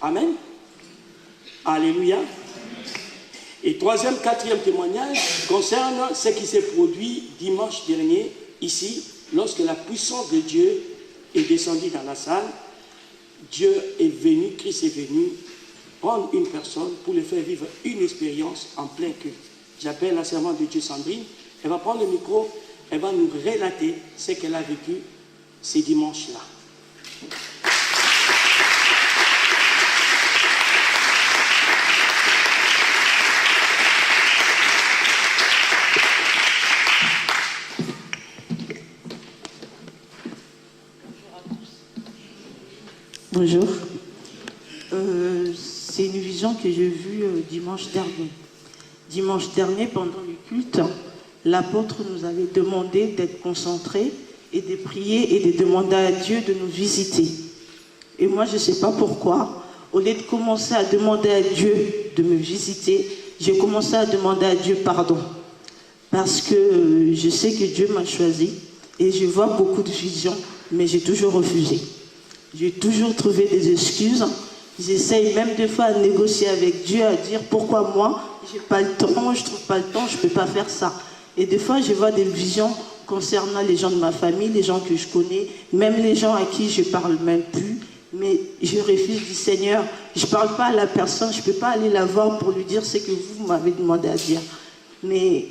Amen. Alléluia. Et quatrième témoignage concerne ce qui s'est produit dimanche dernier, ici, lorsque la puissance de Dieu est descendue dans la salle. Dieu est venu, Christ est venu prendre une personne pour lui faire vivre une expérience en plein culte. J'appelle la servante de Dieu, Sandrine. Elle va prendre le micro, elle va nous relater ce qu'elle a vécu ces dimanches-là. Bonjour. C'est une vision que j'ai vue dimanche dernier. Dimanche dernier, pendant le culte, l'apôtre nous avait demandé d'être concentrés et de prier et de demander à Dieu de nous visiter. Et moi, je ne sais pas pourquoi, au lieu de commencer à demander à Dieu de me visiter, j'ai commencé à demander à Dieu pardon. Parce que je sais que Dieu m'a choisi et je vois beaucoup de visions, mais j'ai toujours refusé. J'ai toujours trouvé des excuses. J'essaye même des fois à négocier avec Dieu, à dire pourquoi moi, j'ai pas le temps, je trouve pas le temps, je peux pas faire ça. Et des fois, je vois des visions concernant les gens de ma famille, les gens que je connais, même les gens à qui je parle même plus. Mais je refuse, je dis Seigneur, je parle pas à la personne, je peux pas aller la voir pour lui dire ce que vous m'avez demandé à dire. Mais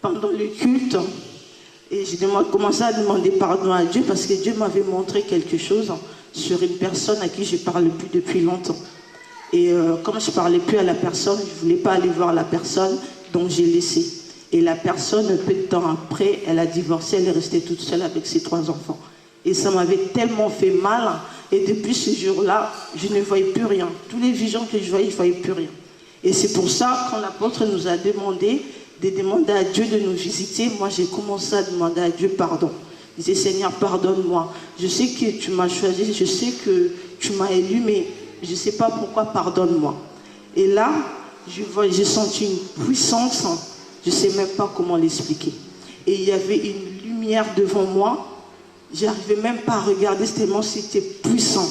pendant le culte, et j'ai commencé à demander pardon à Dieu parce que Dieu m'avait montré quelque chose sur une personne à qui je ne parle plus depuis longtemps. Et comme je ne parlais plus à la personne, je ne voulais pas aller voir la personne, donc j'ai laissé. Et la personne, peu de temps après, elle a divorcé, elle est restée toute seule avec ses 3 enfants. Et ça m'avait tellement fait mal. Et depuis ce jour-là, je ne voyais plus rien. Tous les visions que je ne voyais plus rien. Et c'est pour ça, quand l'apôtre nous a demandé de demander à Dieu de nous visiter, moi j'ai commencé à demander à Dieu pardon. Je disais Seigneur, pardonne-moi. Je sais que tu m'as choisi, je sais que tu m'as élu, mais je ne sais pas pourquoi, pardonne-moi. Et là, j'ai senti une puissance, je ne sais même pas comment l'expliquer. Et il y avait une lumière devant moi, je n'arrivais même pas à regarder tellement c'était puissant.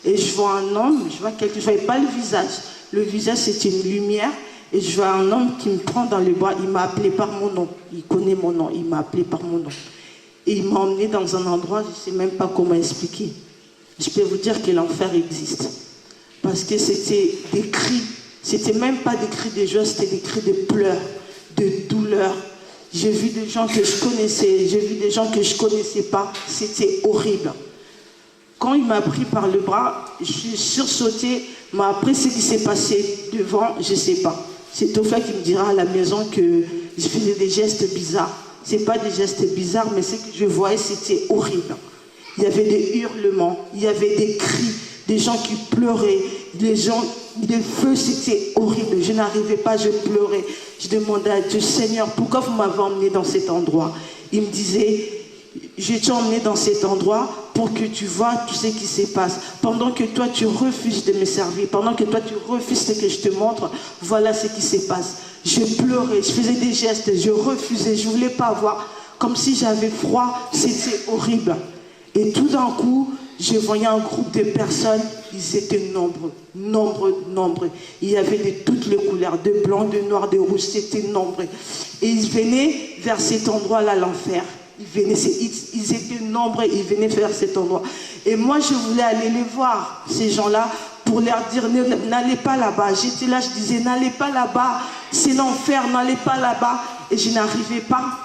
Et je vois un homme, je vois quelqu'un, je ne voyais pas le visage. Le visage c'était une lumière. Et je vois un homme qui me prend dans les bras, il m'a appelé par mon nom. Il connaît mon nom, il m'a appelé par mon nom. Et il m'a emmené dans un endroit, je ne sais même pas comment expliquer. Je peux vous dire que l'enfer existe. Parce que c'était des cris, c'était même pas des cris de joie, c'était des cris de pleurs, de douleur. J'ai vu des gens que je connaissais, j'ai vu des gens que je ne connaissais pas, c'était horrible. Quand il m'a pris par le bras, je suis sursautée, mais après ce qui s'est passé devant, je ne sais pas. C'est Topha qui me dira à la maison que je faisais des gestes bizarres. Ce n'est pas des gestes bizarres, mais ce que je voyais, c'était horrible. Il y avait des hurlements, il y avait des cris, des gens qui pleuraient, des feux, c'était horrible. Je n'arrivais pas, je pleurais. Je demandais à Dieu, Seigneur, pourquoi vous m'avez emmené dans cet endroit? Il me disait, je t'ai emmené dans cet endroit pour que tu vois tout ce qui se passe. Pendant que toi, tu refuses de me servir, pendant que toi, tu refuses ce que je te montre, voilà ce qui se passe. Je pleurais, je faisais des gestes, je refusais, je ne voulais pas voir. Comme si j'avais froid, c'était horrible. Et tout d'un coup, je voyais un groupe de personnes, ils étaient nombreux. Il y avait de toutes les couleurs, de blanc, de noir, de rouge, c'était nombreux. Et ils venaient vers cet endroit-là, l'enfer. Ils étaient nombreux, ils venaient vers cet endroit. Et moi, je voulais aller les voir, ces gens-là, pour leur dire, n'allez pas là-bas. J'étais là, je disais, n'allez pas là-bas, c'est l'enfer, n'allez pas là-bas. Et je n'arrivais pas.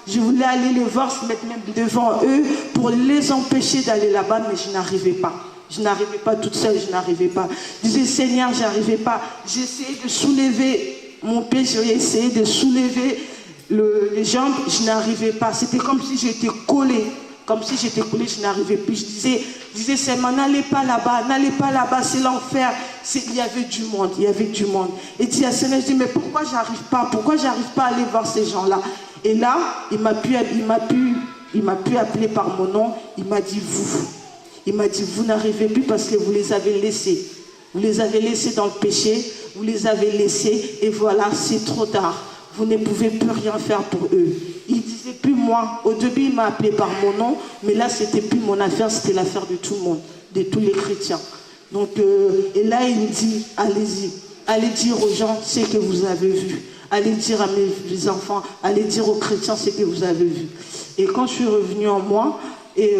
Je voulais aller les voir, se mettre même devant eux, pour les empêcher d'aller là-bas, mais je n'arrivais pas. Je n'arrivais pas toute seule, je n'arrivais pas. Je disais, Seigneur, je n'arrivais pas. J'essayais de soulever mon pied, j'ai essayé de soulever les jambes, je n'arrivais pas. C'était comme si j'étais collée. Je n'arrivais plus. Je disais seulement, n'allez pas là-bas, c'est l'enfer. Il y avait du monde. Et dit à Seigneur, je dis, mais pourquoi j'arrive pas à aller voir ces gens-là? Et là, il m'a pu appeler par mon nom, il m'a dit, vous n'arrivez plus parce que vous les avez laissés. Vous les avez laissés dans le péché, vous les avez laissés, et voilà, c'est trop tard. Vous ne pouvez plus rien faire pour eux. Il disait plus moi. Au début, il m'a appelé par mon nom, mais là, c'était plus mon affaire, c'était l'affaire de tout le monde, de tous les chrétiens. Donc, et là, il me dit, allez-y, allez dire aux gens ce que vous avez vu. Allez dire à mes enfants, allez dire aux chrétiens ce que vous avez vu. Et quand je suis revenue en moi, et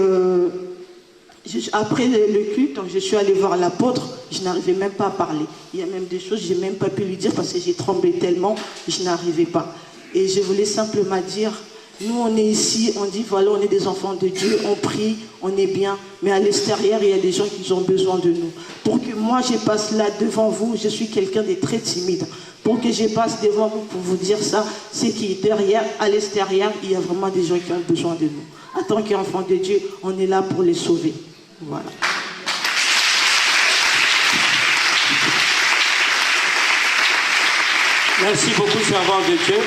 après le culte, je suis allée voir l'apôtre, je n'arrivais même pas à parler. Il y a même des choses, je n'ai même pas pu lui dire parce que j'ai tremblé tellement, je n'arrivais pas. Et je voulais simplement dire, nous on est ici, on dit voilà, on est des enfants de Dieu, on prie, on est bien, mais à l'extérieur, il y a des gens qui ont besoin de nous. Pour que moi je passe là devant vous, je suis quelqu'un de très timide. Pour que je passe devant vous pour vous dire ça, c'est que derrière, à l'extérieur, il y a vraiment des gens qui ont besoin de nous. En tant qu'enfants de Dieu, on est là pour les sauver. Voilà. Merci beaucoup, servant de Dieu.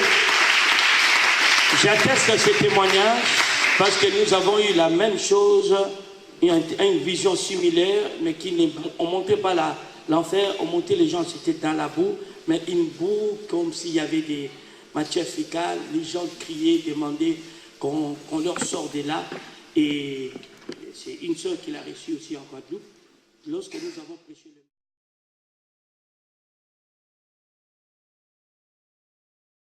J'atteste à ce témoignage parce que nous avons eu la même chose, une vision similaire, mais on ne montait pas l'enfer, on montait les gens, c'était dans la boue, mais une boue comme s'il y avait des matières fécales, les gens criaient, demandaient qu'on leur sorte de là. Et c'est une sœur qui l'a reçue aussi en Guadeloupe, lorsque nous avons prêché le...